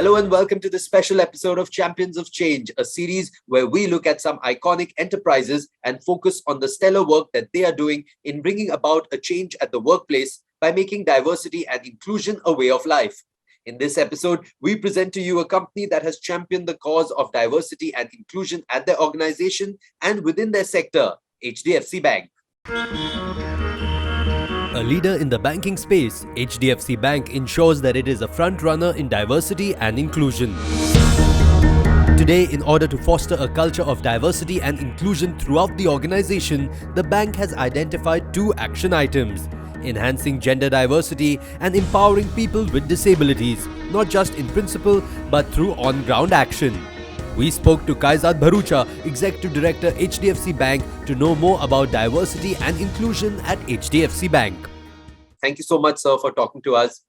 Hello and welcome to this special episode of Champions of Change, a series where we look at some iconic enterprises and focus on the stellar work that they are doing in bringing about a change at the workplace by making diversity and inclusion a way of life. In this episode, we present to you a company that has championed the cause of diversity and inclusion at their organization and within their sector, Hdfc Bank. A leader in the banking space, Hdfc Bank ensures that it is a front runner in diversity and inclusion. Today, in order to foster a culture of diversity and inclusion throughout the organization, the bank has identified two action items: enhancing gender diversity and empowering people with disabilities, not just in principle but through on-ground action. We spoke to Kaizad Bharucha, Executive Director, Hdfc Bank, to know more about diversity and inclusion at Hdfc Bank. Thank you so much, sir, for talking to us.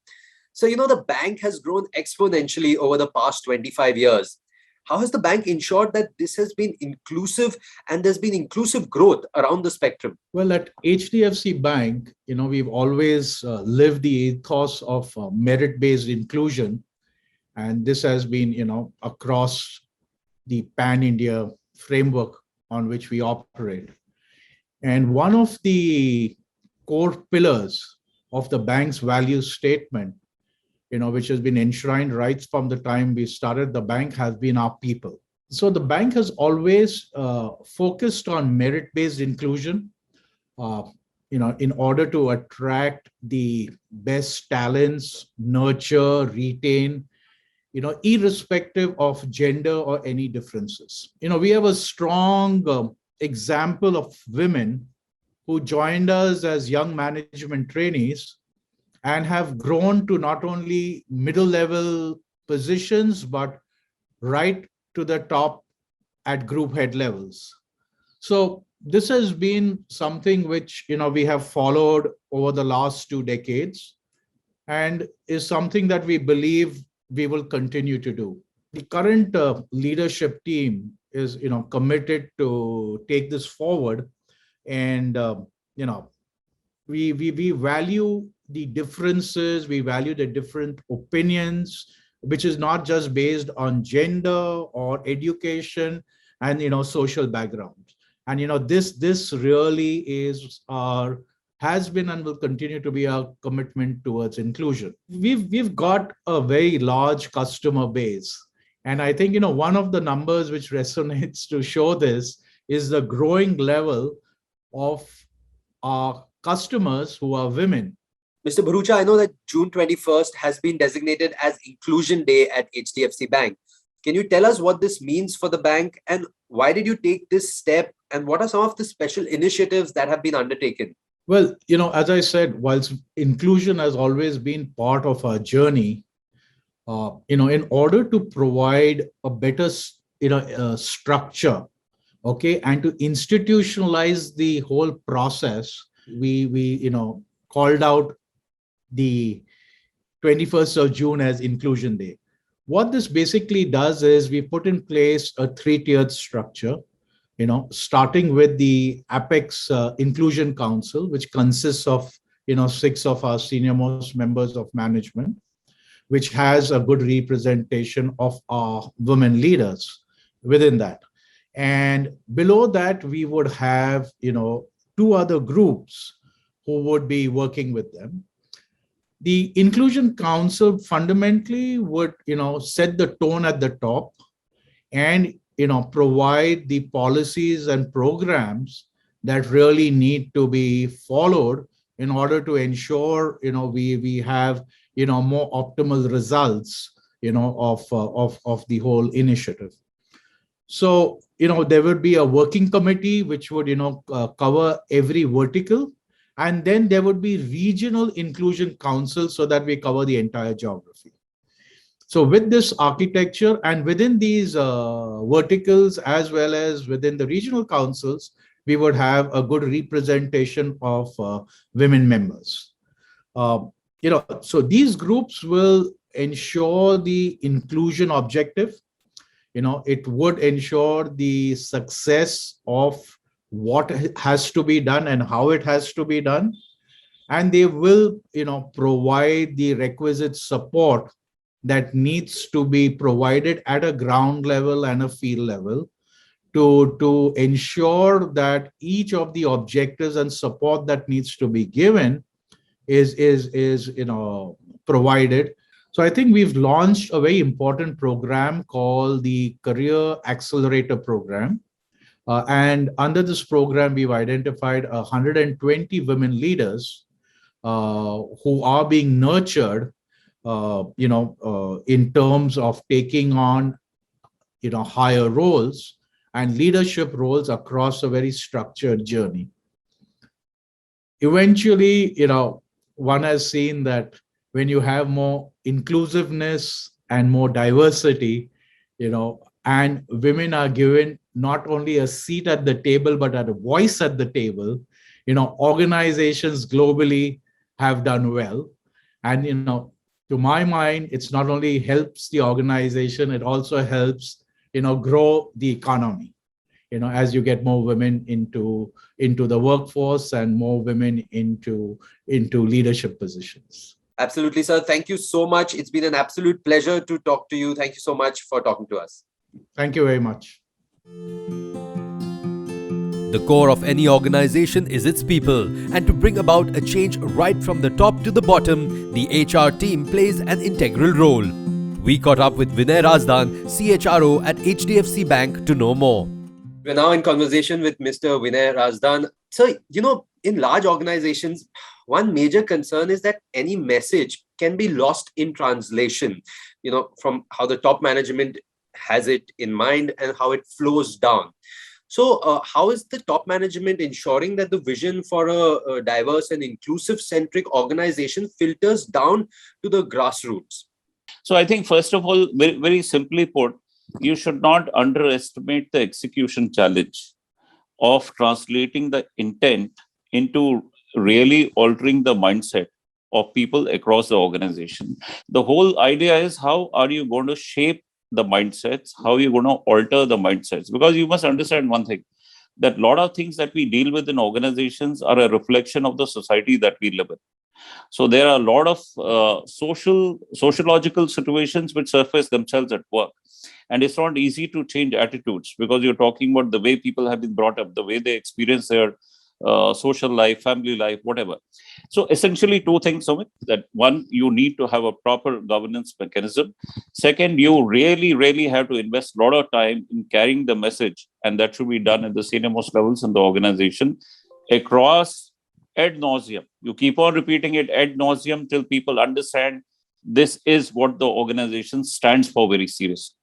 So, the bank has grown exponentially over the past 25 years. How has the bank ensured that this has been inclusive and there's been inclusive growth around the spectrum? Well, at HDFC Bank, we've always lived the ethos of merit-based inclusion. And this has been, across the pan-India framework on which we operate. And one of the core pillars of the bank's value statement, which has been enshrined right from the time we started the bank, has been our people. So the bank has always focused on merit-based inclusion, in order to attract the best talents, nurture, retain, irrespective of gender or any differences. We have a strong example of women who joined us as young management trainees and have grown to not only middle level positions, but right to the top at group head levels. So this has been something which, we have followed over the last 2 decades and is something that we believe we will continue to do. The current leadership team is, committed to take this forward, and we value the differences, we value the different opinions, which is not just based on gender or education and social background. And this really is our has been and will continue to be our commitment towards inclusion. We've got a very large customer base. And I think, one of the numbers which resonates to show this is the growing level of our customers who are women. Mr. Bharucha, I know that June 21st has been designated as Inclusion Day at Hdfc Bank. Can you tell us what this means for the bank and why did you take this step and what are some of the special initiatives that have been undertaken? Well, as I said, whilst inclusion has always been part of our journey, in order to provide a better, structure, and to institutionalize the whole process, we called out the 21st of June as Inclusion Day. What this basically does is we put in place a 3-tiered structure, starting with the Apex Inclusion Council, which consists of, 6 of our senior most members of management, which has a good representation of our women leaders within that. And below that, we would have, 2 other groups who would be working with them. The Inclusion Council fundamentally would, set the tone at the top and provide the policies and programs that really need to be followed in order to ensure, we have, more optimal results, of the whole initiative. So, there would be a working committee which would, cover every vertical, and then there would be regional inclusion councils so that we cover the entire geography. So with this architecture and within these verticals, as well as within the regional councils, we would have a good representation of women members. So these groups will ensure the inclusion objective. It would ensure the success of what has to be done and how it has to be done. And they will, provide the requisite support that needs to be provided at a ground level and a field level to ensure that each of the objectives and support that needs to be given is provided. So I think we've launched a very important program called the Career Accelerator program. And under this program, we've identified 120 women leaders who are being nurtured, in terms of taking on, higher roles and leadership roles across a very structured journey. Eventually, one has seen that when you have more inclusiveness and more diversity, and women are given not only a seat at the table, but a voice at the table, organizations globally have done well. And, to my mind, it's not only helps the organization, it also helps, grow the economy, as you get more women into the workforce and more women into leadership positions. Absolutely, sir. Thank you so much. It's been an absolute pleasure to talk to you. Thank you so much for talking to us. Thank you very much. The core of any organization is its people, and to bring about a change right from the top to the bottom, the HR team plays an integral role. We caught up with Vinay Razdan, CHRO at HDFC Bank, to know more. We're now in conversation with Mr. Vinay Razdan. So, in large organizations, one major concern is that any message can be lost in translation, from how the top management has it in mind and how it flows down. So how is the top management ensuring that the vision for a diverse and inclusive centric organization filters down to the grassroots? So I think, first of all, very, very simply put, you should not underestimate the execution challenge of translating the intent into really altering the mindset of people across the organization. The whole idea is, how are you going to shape the mindsets? How are you going to alter the mindsets? Because you must understand one thing, that a lot of things that we deal with in organizations are a reflection of the society that we live in. So there are a lot of sociological situations which surface themselves at work. And it's not easy to change attitudes, because you're talking about the way people have been brought up, the way they experience their social life, family life, whatever. So essentially two things, Sumit, that one, you need to have a proper governance mechanism. Second, you really, really have to invest a lot of time in carrying the message, and that should be done at the senior most levels in the organization across ad nauseum. You keep on repeating it ad nauseum till people understand this is what the organization stands for very seriously.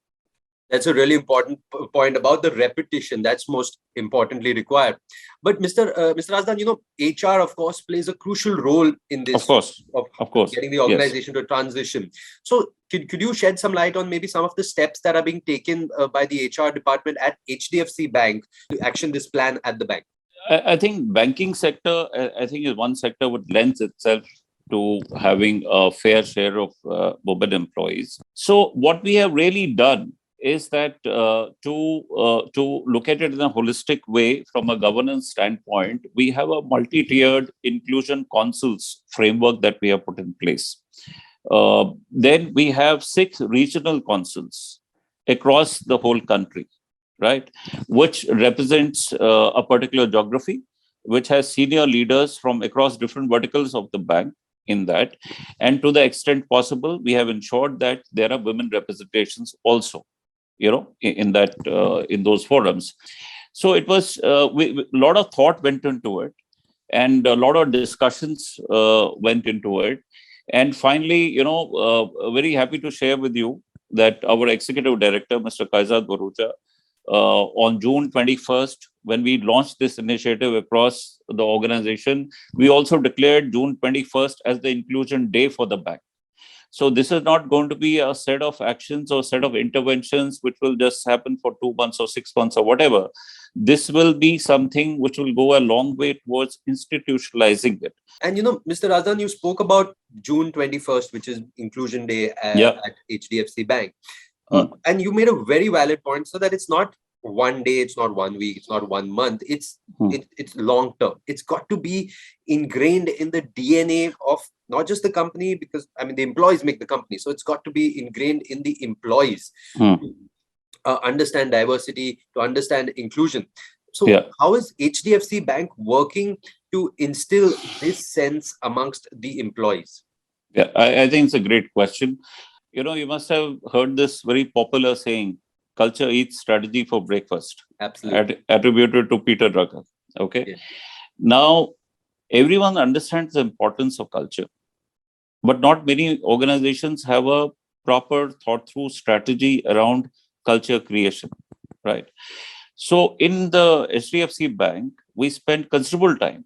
That's a really important point about the repetition. That's most importantly required. But Mr. Razdan, HR, of course, plays a crucial role in this. Of course. Getting the organization to transition. So could you shed some light on maybe some of the steps that are being taken by the HR department at HDFC Bank to action this plan at the bank? I think banking sector, is one sector which lends itself to having a fair share of women employees. So what we have really done is that to look at it in a holistic way from a governance standpoint, we have a multi-tiered inclusion councils framework that we have put in place. Then we have 6 regional councils across the whole country, right, which represents a particular geography, which has senior leaders from across different verticals of the bank in that. And to the extent possible, we have ensured that there are women representations also, in those forums. So it was a lot of thought went into it, and a lot of discussions went into it. And finally, very happy to share with you that our executive director, Mr. Kaizad Barucha, on June 21st, when we launched this initiative across the organization, we also declared June 21st as the Inclusion Day for the bank. So this is not going to be a set of actions or set of interventions which will just happen for 2 months or 6 months or whatever. This will be something which will go a long way towards institutionalizing it. And, Mr. Razdan, you spoke about June 21st, which is Inclusion Day at HDFC Bank. And you made a very valid point, so that it's not one day, it's not 1 week, it's not 1 month, it's long term. It's got to be ingrained in the DNA of not just the company, because I mean the employees make the company, so it's got to be ingrained in the employees to understand diversity, to understand inclusion. So how is HDFC Bank working to instill this sense amongst the employees? Yeah, I think it's a great question. You must have heard this very popular saying, culture eats strategy for breakfast. Absolutely. Attributed to Peter Drucker. Okay. Yeah. Now, everyone understands the importance of culture, but not many organizations have a proper thought through strategy around culture creation. Right. So, in the HDFC Bank, we spend considerable time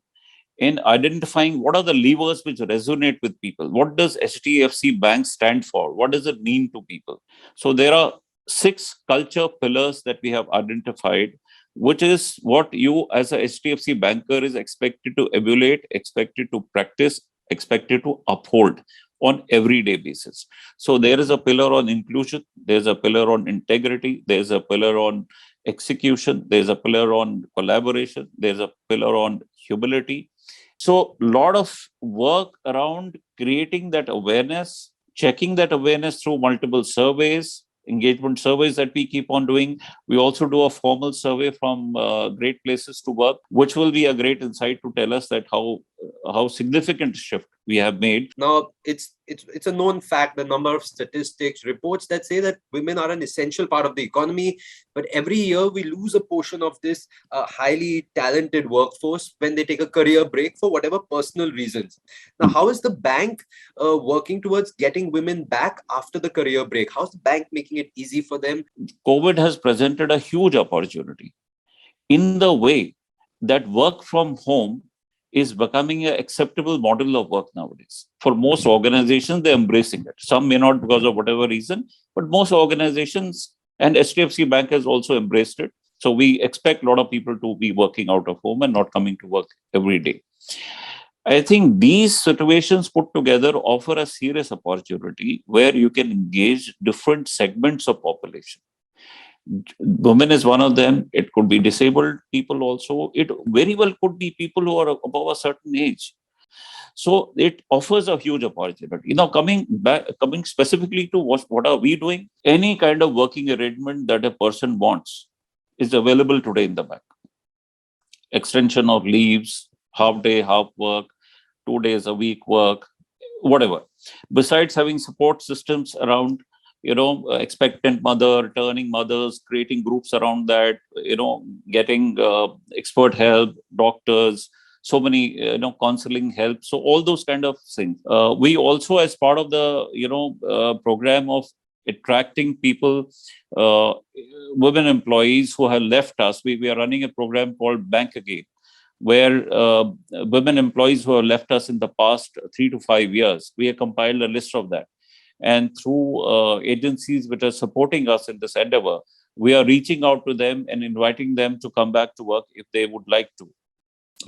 in identifying what are the levers which resonate with people. What does HDFC Bank stand for? What does it mean to people? So there are 6 culture pillars that we have identified, which is what you as a HDFC banker is expected to emulate, expected to practice, expected to uphold on everyday basis. So there is a pillar on inclusion, there's a pillar on integrity, there's a pillar on execution, there's a pillar on collaboration, there's a pillar on humility. So, a lot of work around creating that awareness, checking that awareness through multiple surveys, engagement surveys that we keep on doing. We also do a formal survey from great places to work, which will be a great insight to tell us that how significant shift we have made. Now, it's a known fact, the number of statistics, reports that say that women are an essential part of the economy, but every year we lose a portion of this highly talented workforce when they take a career break for whatever personal reasons. Now, how is the bank working towards getting women back after the career break? How's the bank making it easy for them? COVID has presented a huge opportunity in the way that work from home is becoming an acceptable model of work nowadays. For most organizations, they're embracing it. Some may not because of whatever reason, but most organizations and HDFC Bank has also embraced it. So we expect a lot of people to be working out of home and not coming to work every day. I think these situations put together offer a serious opportunity where you can engage different segments of population. Women is one of them. It could be disabled people also. It very well could be people who are above a certain age. So it offers a huge opportunity. Coming specifically to what are we doing? Any kind of working arrangement that a person wants is available today in the bank. Extension of leaves, half day, half work, 2 days a week work, whatever. Besides having support systems around expectant mother, turning mothers, creating groups around that, getting expert help, doctors, so many, counseling help. So all those kind of things. We also, as part of the, program of attracting people, women employees who have left us, we are running a program called Bank Again, where women employees who have left us in the past 3 to 5 years, we have compiled a list of that. And through agencies which are supporting us in this endeavor, we are reaching out to them and inviting them to come back to work if they would like to.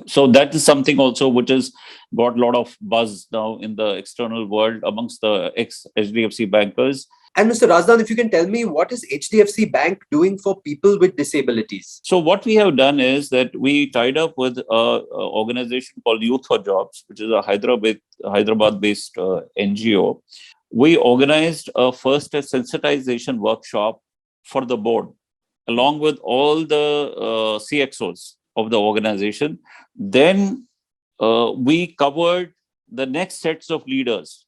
So that is something also which has got a lot of buzz now in the external world amongst the ex-HDFC bankers. And Mr. Razdan, if you can tell me, what is HDFC Bank doing for people with disabilities? So what we have done is that we tied up with an organization called Youth for Jobs, which is a Hyderabad-based NGO. We organized a first sensitization workshop for the board, along with all the CXOs of the organization. Then we covered the next sets of leaders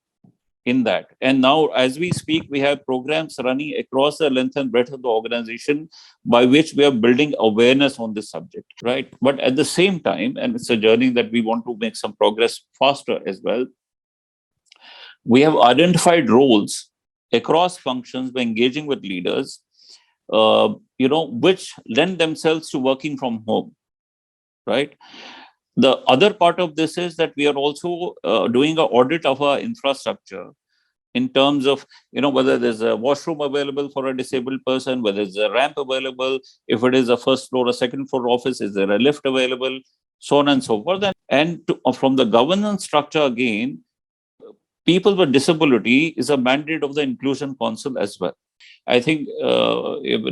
in that. And now, as we speak, we have programs running across the length and breadth of the organization by which we are building awareness on this subject, right? But at the same time, and it's a journey that we want to make some progress faster as well, we have identified roles across functions by engaging with leaders, which lend themselves to working from home, right? The other part of this is that we are also doing an audit of our infrastructure in terms of, whether there's a washroom available for a disabled person, whether there's a ramp available, if it is a first floor or second floor office, is there a lift available, so on and so forth. And from the governance structure again, people with disability is a mandate of the Inclusion Council as well. I think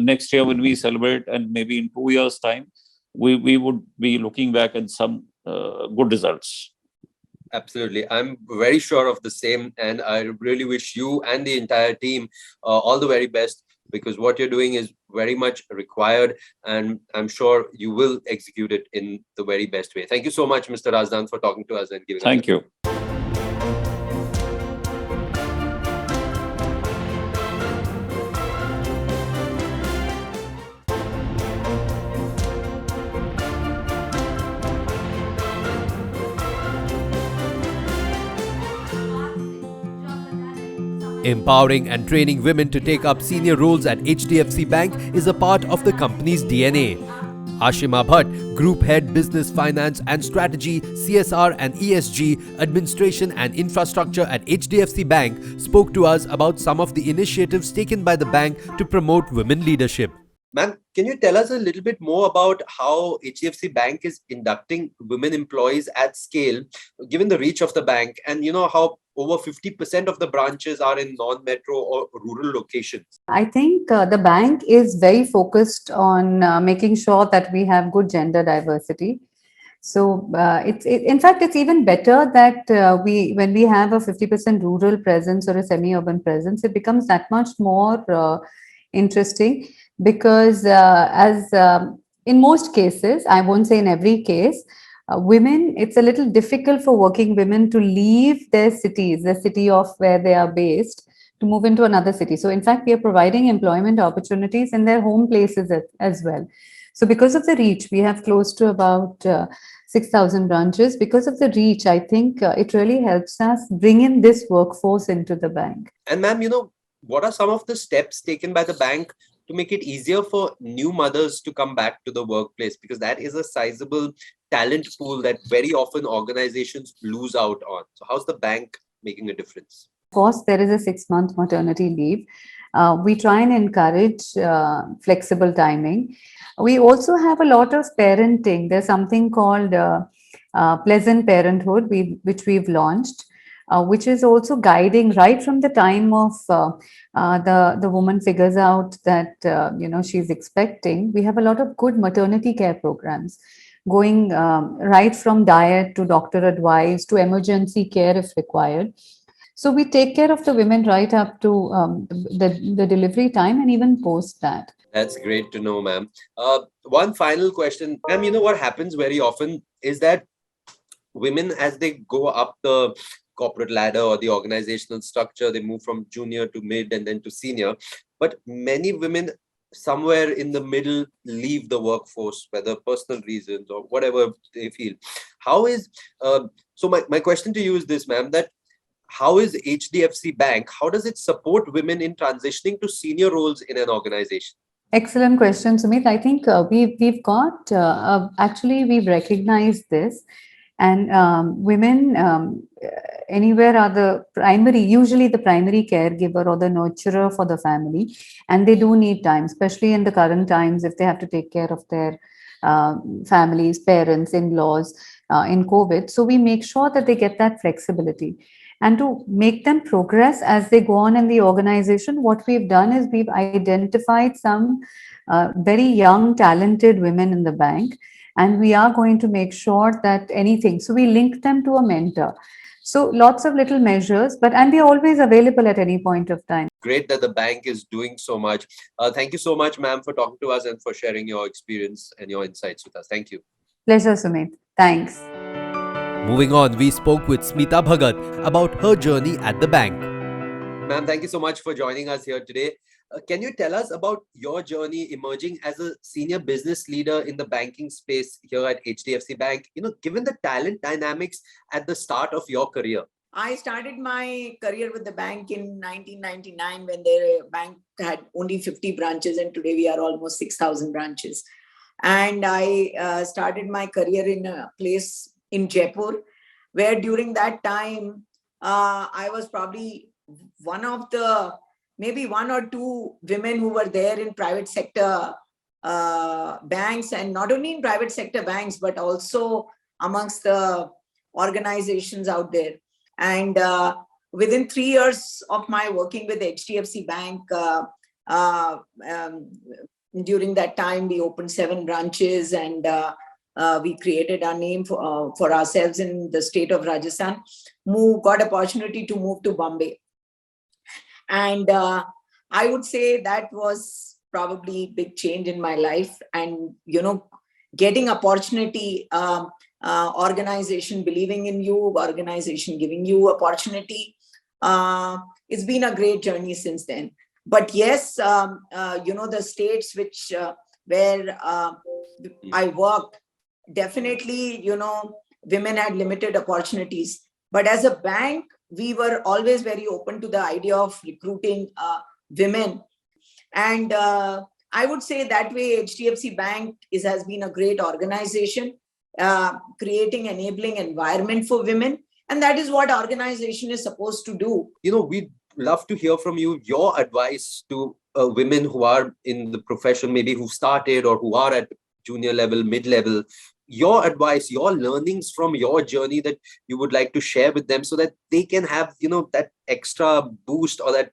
next year when we celebrate, and maybe in 2 years' time, we would be looking back at some good results. Absolutely. I'm very sure of the same. And I really wish you and the entire team all the very best, because what you're doing is very much required. And I'm sure you will execute it in the very best way. Thank you so much, Mr. Razdan, for talking to us and giving us Thank you. Empowering and training women to take up senior roles at HDFC Bank is a part of the company's DNA. Ashima Bhatt, Group Head Business Finance and Strategy, CSR and ESG, Administration and Infrastructure at HDFC Bank, spoke to us about some of the initiatives taken by the bank to promote women leadership. Ma'am, can you tell us a little bit more about how HDFC Bank is inducting women employees at scale, given the reach of the bank, and how over 50% of the branches are in non-metro or rural locations? I think the bank is very focused on making sure that we have good gender diversity. So in fact, it's even better that when we have a 50% rural presence or a semi-urban presence, it becomes that much more interesting, because as in most cases, I won't say in every case, women, it's a little difficult for working women to leave their cities, the city of where they are based, to move into another city. So in fact, we are providing employment opportunities in their home places as well. So because of the reach, we have close to about 6,000 branches. Because of the reach, I think it really helps us bring in this workforce into the bank. And ma'am, what are some of the steps taken by the bank to make it easier for new mothers to come back to the workplace? Because that is a sizable talent pool that very often organizations lose out on. So how's the bank making a difference? Of course, there is a 6-month maternity leave. We try and encourage flexible timing. We also have a lot of parenting. There's something called Pleasant Parenthood, which we've launched, which is also guiding right from the time of the woman figures out that she's expecting. We have a lot of good maternity care programs going right from diet to doctor advice to emergency care if required. So we take care of the women right up to the delivery time and even post that. That's great to know, ma'am. One final question. Ma'am, what happens very often is that women, as they go up the corporate ladder or the organizational structure, they move from junior to mid and then to senior. But many women somewhere in the middle leave the workforce, whether personal reasons or whatever they feel. How is, so my question to you is this, ma'am, that how is HDFC Bank, how does it support women in transitioning to senior roles in an organization? Excellent question, Sumit. I think we've got, actually, we've recognized this. And women anywhere are usually the primary caregiver or the nurturer for the family. And they do need time, especially in the current times, if they have to take care of their families, parents, in-laws in COVID. So we make sure that they get that flexibility. And to make them progress as they go on in the organization, what we've done is we've identified some very young, talented women in the bank. And we are going to make sure that so we link them to a mentor. So lots of little measures, and they're always available at any point of time. Great that the bank is doing so much. Thank you so much, ma'am, for talking to us and for sharing your experience and your insights with us. Thank you. Pleasure, Sumit. Thanks. Moving on, we spoke with Smita Bhagat about her journey at the bank. Ma'am, thank you so much for joining us here today. Can you tell us about your journey emerging as a senior business leader in the banking space here at HDFC Bank? Given the talent dynamics at the start of your career. I started my career with the bank in 1999 when the bank had only 50 branches, and today we are almost 6,000 branches. And I started my career in a place in Jaipur, where during that time, I was probably one of the maybe one or two women who were there in private sector banks, and not only in private sector banks, but also amongst the organizations out there. And within 3 years of my working with HDFC Bank, during that time, we opened 7 branches, and we created our name for ourselves in the state of Rajasthan, got opportunity to move to Bombay. And I would say that was probably big change in my life. And, getting opportunity, organization believing in you, organization giving you opportunity. It's been a great journey since then. But yes, the states where I worked, definitely, women had limited opportunities. But as a bank, we were always very open to the idea of recruiting women. And I would say that way, HDFC Bank has been a great organization, creating enabling environment for women. And that is what organization is supposed to do. We'd love to hear from you, your advice to women who are in the profession, maybe who started or who are at junior level, mid-level. Your advice, your learnings from your journey that you would like to share with them so that they can have, that extra boost or that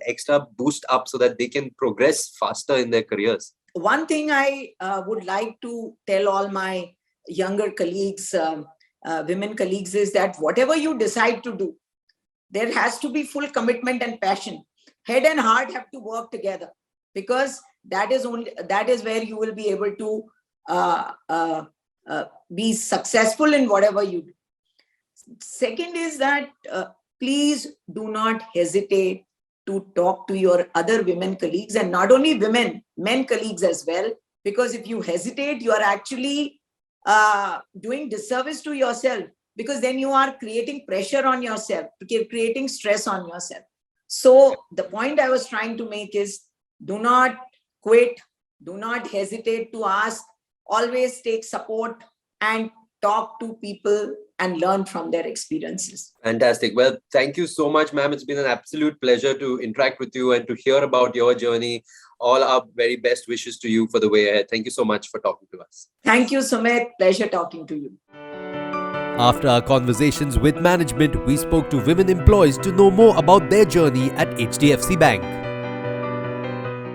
extra boost up so that they can progress faster in their careers. One thing I would like to tell all my younger colleagues, women colleagues, is that whatever you decide to do, there has to be full commitment and passion. Head and heart have to work together, because that is where you will be able to be successful in whatever you do. Second is that please do not hesitate to talk to your other women colleagues, and not only women, men colleagues as well, because if you hesitate, you are actually doing disservice to yourself, because then you are creating pressure on yourself, creating stress on yourself. So the point I was trying to make is, do not quit, do not hesitate to ask, always take support and talk to people and learn from their experiences. Fantastic. Well, thank you so much, ma'am. It's been an absolute pleasure to interact with you and to hear about your journey. All our very best wishes to you for the way ahead. Thank you so much for talking to us. Thank you, Sumit. Pleasure talking to you. After our conversations with management, we spoke to women employees to know more about their journey at HDFC Bank.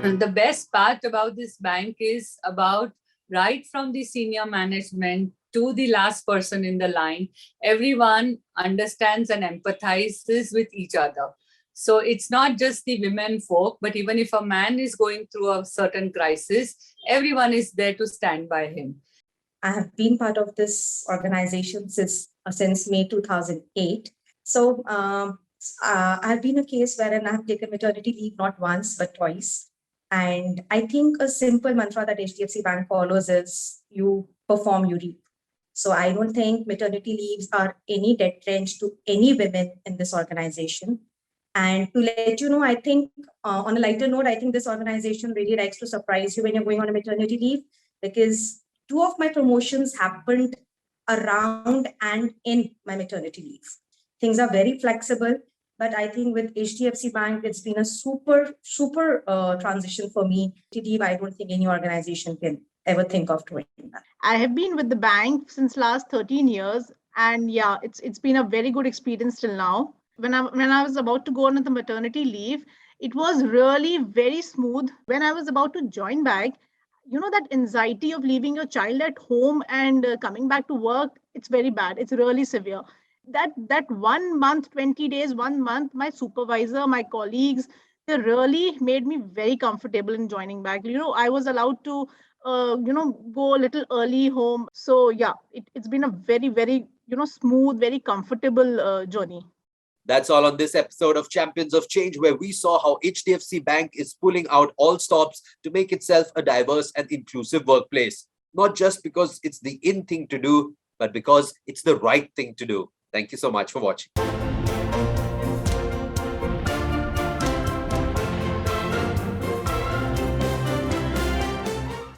And the best part about this bank is about right from the senior management to the last person in the line, everyone understands and empathizes with each other. So it's not just the women folk, but even if a man is going through a certain crisis, everyone is there to stand by him. I have been part of this organization since May 2008. So I've been a case wherein I have taken maternity leave not once, but twice. And I think a simple mantra that HDFC Bank follows is you perform, you reap. So I don't think maternity leaves are any deterrent to any women in this organization. And to let you know, I think on a lighter note, I think this organization really likes to surprise you when you're going on a maternity leave, because 2 of my promotions happened around and in my maternity leave. Things are very flexible, but I think with HDFC Bank, it's been a super transition for me. I don't think any organization can ever think of doing that. I have been with the bank since last 13 years. And yeah, it's been a very good experience till now. When I was about to go on the maternity leave, it was really very smooth. When I was about to join back, that anxiety of leaving your child at home and coming back to work, it's very bad. It's really severe. That 1 month, 20 days, 1 month, my supervisor, my colleagues, they really made me very comfortable in joining back. I was allowed to, go a little early home. So yeah, it's been a very, very, smooth, very comfortable journey. That's all on this episode of Champions of Change, where we saw how HDFC Bank is pulling out all stops to make itself a diverse and inclusive workplace. Not just because it's the in thing to do, but because it's the right thing to do. Thank you so much for watching.